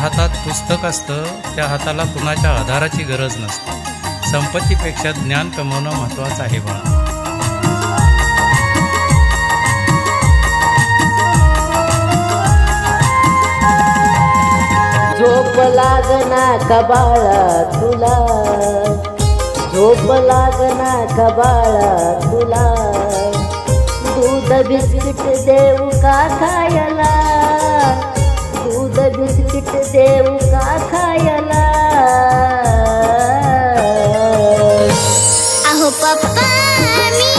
हातात पुस्तक असतं त्या हाताला कुणाच्या आधाराची गरज नसते. संपत्तीपेक्षा ज्ञान कमवणं महत्त्वाचं आहे बाळा. झोप लागना का बाळा तुला, झोप लागना का बाळा तुला, दूध बिस्किट देऊ का खायला, दूध बिस्किट देऊ का खायला. अहो पप्पा मी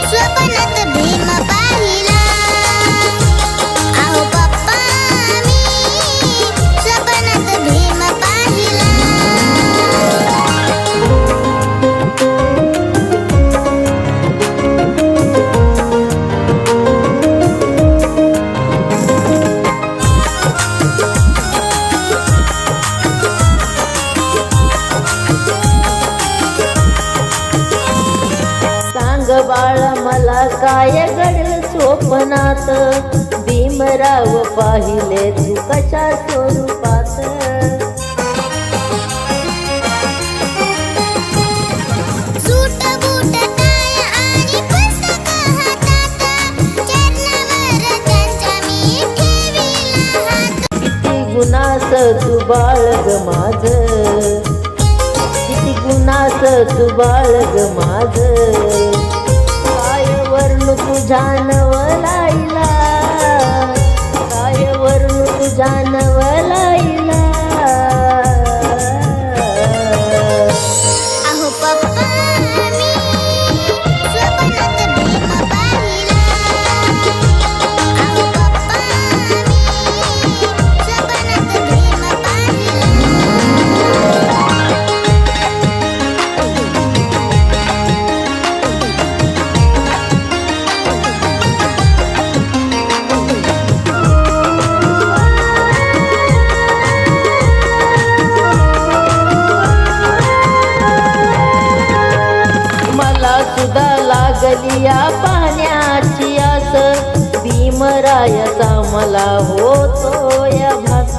स्वप्नात भीम पाहिला, अहो पप्पा मी स्वप्नात भीम पाहिला. सांग बाळा मला काय घडलं स्वप्नात, भीमराव पाहिले तू कशा स्वरूपात. सूट बूट टाय आणि पुस्तक हातात, चरणावर त्यांच्या मी ठेविला हात. किती गुणास तू बाळग माझ, किती गुणास तू बाळग माझ, काय वर्ण तुझ्या नवलाईला, काय वर्ण तुझ्या नवलाईला. अहो पप्पा मी स्वप्नात भीम पाहिला, अहो पप्पा मी स्वप्नात भीम पाहिला. मला सुद्धा लागली या पाण्याची आस, भीमरायाचा मला होतो या भास.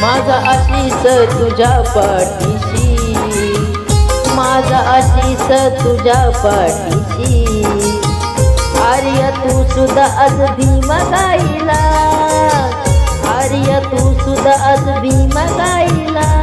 माझा आशीष तुझ्या पाठीशी, माझा आशीष तुझ्या पाठीशी. आर्य तू सुद्धा आज भीम गाईला, आर्य तू सुद्धा आज भीम गाईला.